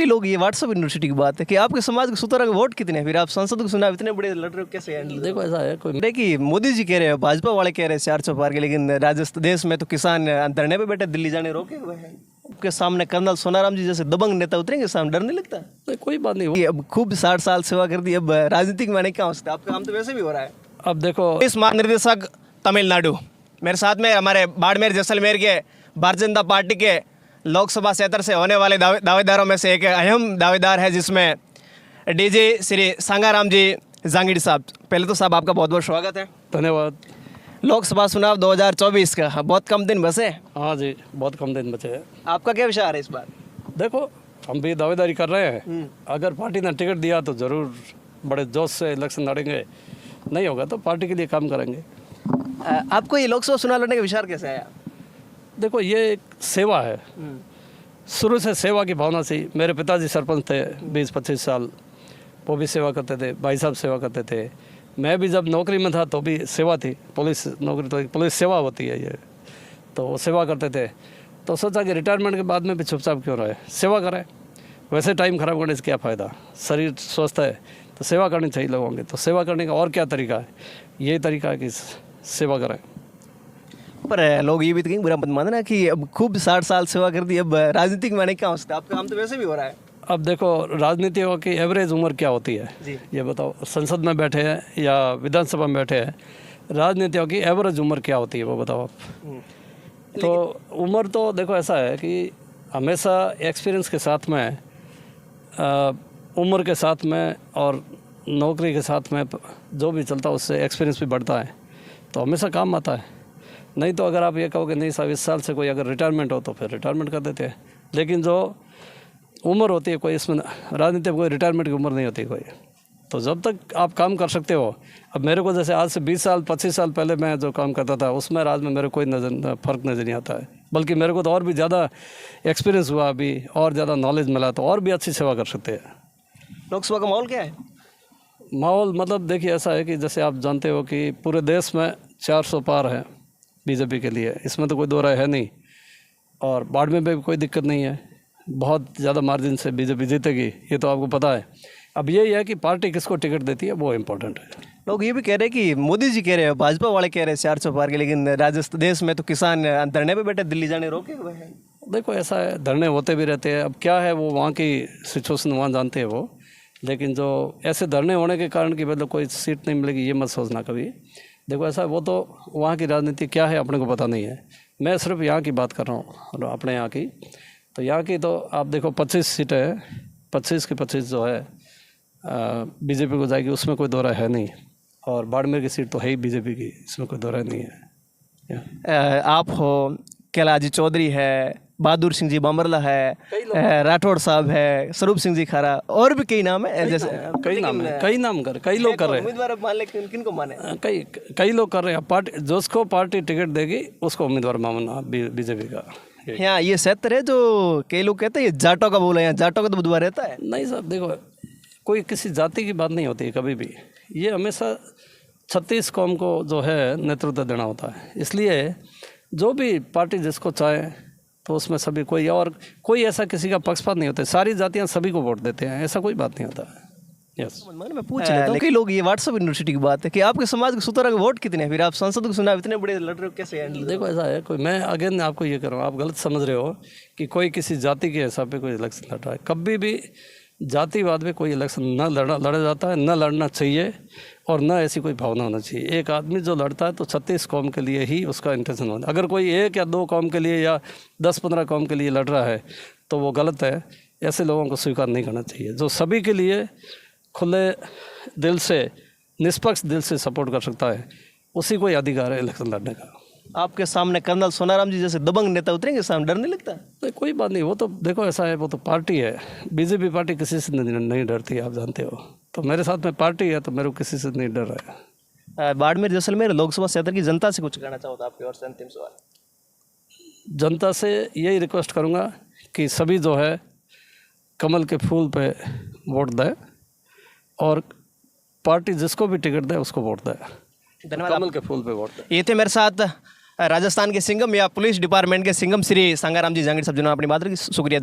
लोग ये WhatsApp university की बात है कि आपके समाज के 17 के वोट कितने हैं, फिर आप संसद को चुनाव इतने बड़े लड़ रहे हो, कैसे हैंडल? देखो ऐसा है कोई देखिए मोदी जी कह रहे हैं, भाजपा वाले कह रहे हैं 400 पार के, लेकिन राजस्थान देश में तो किसान धरने पे बैठे, दिल्ली जाने रोके हुए हैं। आपके सामने कर्नल सोनाराम जी जैसे दबंग नेता उतरेंगे सामने, डर नहीं लगता? तो कोई बात नहीं। ये अब खूब 60 साल सेवा कर दी, अब राजनीतिक में आने क्या हो सकता है? आपका काम तो वैसे भी हो रहा है। अब देखो पुलिस महानिदेशक तमिलनाडु मेरे साथ में, हमारे बाड़मेर जैसलमेर के भारतीय जनता पार्टी के लोकसभा क्षेत्र से होने वाले दावेदारों में से एक अहम दावेदार है, जिसमें डीजी श्री सांगाराम जी जांगीड़ साहब। पहले तो साहब आपका बहुत बहुत स्वागत है। धन्यवाद। लोकसभा चुनाव 2024 का बहुत कम दिन बचे। हाँ जी, बहुत कम दिन बचे हैं। आपका क्या विचार है इस बार? देखो हम भी दावेदारी कर रहे हैं, अगर पार्टी ने टिकट दिया तो ज़रूर बड़े जोश से इलेक्शन लड़ेंगे, नहीं होगा तो पार्टी के लिए काम करेंगे। आपको ये लोकसभा चुनाव लड़ने का विचार कैसे आया? देखो ये एक सेवा है, शुरू से सेवा की भावना से। मेरे पिताजी सरपंच थे 20-25 साल, वो भी सेवा करते थे, भाई साहब सेवा करते थे। मैं भी जब नौकरी में था तो भी सेवा थी, पुलिस नौकरी तो पुलिस सेवा होती है ये, तो वो सेवा करते थे। तो सोचा कि रिटायरमेंट के बाद में भी चुपचाप क्यों रहे, सेवा करें। वैसे टाइम ख़राब करने से क्या फ़ायदा, शरीर स्वस्थ है तो सेवा करनी चाहिए लोगों की। तो सेवा करने का और क्या तरीका है, यही तरीका है कि सेवा करें। पर लोग ये भी तो कहीं बुरा मत मानना कि अब खूब 60 साल सेवा कर दी, अब राजनीतिक में आने क्या हो सकता है? आपका काम तो वैसे भी हो रहा है। अब देखो राजनीतियों की एवरेज उम्र क्या होती है ये बताओ, संसद में बैठे हैं या विधानसभा में बैठे हैं, राजनीतियों की एवरेज उम्र क्या होती है वो बताओ आप। तो उम्र तो देखो ऐसा है कि हमेशा एक्सपीरियंस के साथ में, उम्र के साथ में और नौकरी के साथ में जो भी चलता है उससे एक्सपीरियंस भी बढ़ता है, तो हमेशा काम आता है। नहीं तो अगर आप ये कहो कि नहीं साहब इस साल से कोई अगर रिटायरमेंट हो तो फिर रिटायरमेंट कर देते हैं। लेकिन जो उम्र होती है कोई, इसमें राजनीति में कोई रिटायरमेंट की उम्र नहीं होती कोई, तो जब तक आप काम कर सकते हो। अब मेरे को जैसे आज से 20 साल 25 साल पहले मैं जो काम करता था उसमें आज में मेरे कोई फ़र्क नज़र नहीं आता है, बल्कि मेरे को तो और भी ज़्यादा एक्सपीरियंस हुआ, अभी और ज़्यादा नॉलेज मिला, तो और भी अच्छी सेवा कर सकते हैं। लोकसभा का माहौल क्या है? माहौल मतलब देखिए ऐसा है कि जैसे आप जानते हो कि पूरे देश में 400 पार है बीजेपी के लिए, इसमें तो कोई दो राय है नहीं। और बाड़मेर में भी कोई दिक्कत नहीं है, बहुत ज़्यादा मार्जिन से बीजेपी जीतेगी, ये तो आपको पता है। अब यही है कि पार्टी किसको टिकट देती है वो इम्पोर्टेंट है। लोग ये भी कह रहे हैं कि मोदी जी कह रहे हैं, भाजपा वाले कह रहे हैं 400 पार के, लेकिन राजस्थान देश में तो किसान धरने पे बैठे, दिल्ली जाने रोके हुए हैं। देखो ऐसा है, धरने होते भी रहते हैं। अब क्या है वो वहाँ की सिचुएशन वहाँ जानते हैं वो, लेकिन जो ऐसे धरने होने के कारण कि मतलब कोई सीट नहीं मिलेगी ये मत सोचना कभी। देखो ऐसा वो तो वहाँ की राजनीति क्या है अपने को पता नहीं है, मैं सिर्फ यहाँ की बात कर रहा हूँ, अपने यहाँ की। तो यहाँ की तो आप देखो 25 सीटें हैं, 25 की 25 जो है बीजेपी को जाएगी, उसमें कोई दो राय है नहीं। और बाड़मेर की सीट तो है ही बीजेपी की, इसमें कोई दो राय नहीं है। आप हो, कैलाश चौधरी है, बहादुर सिंह जी बामरला है, राठौड़ साहब है, स्वरूप सिंह जी खारा, और भी कई नाम है। जैसे कई नाम है, कई नाम कर, कई लोग कर रहे हैं। उम्मीदवार मान ले किन को माने? कई लोग कर रहे हैं। पार्टी जिसको पार्टी टिकट देगी उसको उम्मीदवार मानना बीजेपी का। हाँ ये क्षेत्र है जो कई लोग कहते हैं ये जाटों का बोला है, जाटों का तो बुधवार रहता है। नहीं साहब देखो, कोई किसी जाति की बात नहीं होती है कभी भी, ये हमेशा 36 कौम को जो है नेतृत्व देना होता है। इसलिए जो भी पार्टी जिसको चाहे तो उसमें सभी कोई ऐसा किसी का पक्षपात नहीं होता है, सारी जातियाँ सभी को वोट देते हैं, ऐसा कोई बात नहीं होता है। यस मैं पूछ रहा हूँ, कई लोग ये व्हाट्सएप यूनिवर्सिटी की बात है कि आपके समाज के 17 के वोट कितने हैं, फिर आप संसद को चुनाव इतने बड़े लड़ रहे हो, कैसे हैंडल? देखो ऐसा है, कोई मैं अगेन आपको ये कर रहा हूँ, आप गलत समझ रहे हो कि कोई किसी जाति के हिसाब पे कोई इलेक्शन लड़ रहा है। कभी भी जातिवाद में कोई इलेक्शन न लड़ा जाता है, न लड़ना चाहिए, और न ऐसी कोई भावना होना चाहिए। एक आदमी जो लड़ता है तो 36 कौम के लिए ही उसका इंटेंशन होता है। अगर कोई 1 या 2 कौम के लिए या 10-15 कौम के लिए लड़ रहा है तो वो गलत है, ऐसे लोगों को स्वीकार नहीं करना चाहिए। जो सभी के लिए खुले दिल से, निष्पक्ष दिल से सपोर्ट कर सकता है, उसी को ही अधिकार है इलेक्शन लड़ने का। आपके सामने कर्नल सोनाराम जी जैसे दबंग नेता उतरेंगे सामने, डर नहीं लगता? नहीं कोई बात नहीं, वो तो देखो ऐसा है, वो तो पार्टी है, बीजेपी पार्टी किसी से नहीं डरती है, आप जानते हो। तो मेरे साथ में पार्टी है तो मेरे को किसी से नहीं डर रहा है। बाड़मेर जैसलमेर लोकसभा क्षेत्र की जनता से कुछ कहना चाहो तो आपकी ओर से अंतिम सवाल। जनता से यही रिक्वेस्ट करूँगा कि सभी जो है कमल के फूल पे वोट दें, और पार्टी जिसको भी टिकट दे उसको वोट दे। धन्यवाद। कमल के फूल पे वोट दे। ये थे मेरे साथ राजस्थान के सिंघम या पुलिस डिपार्टमेंट के सिंघम श्री सांगाराम जी जांगीड़ साहब, जिन्होंने अपनी बात रखी। शुक्रिया।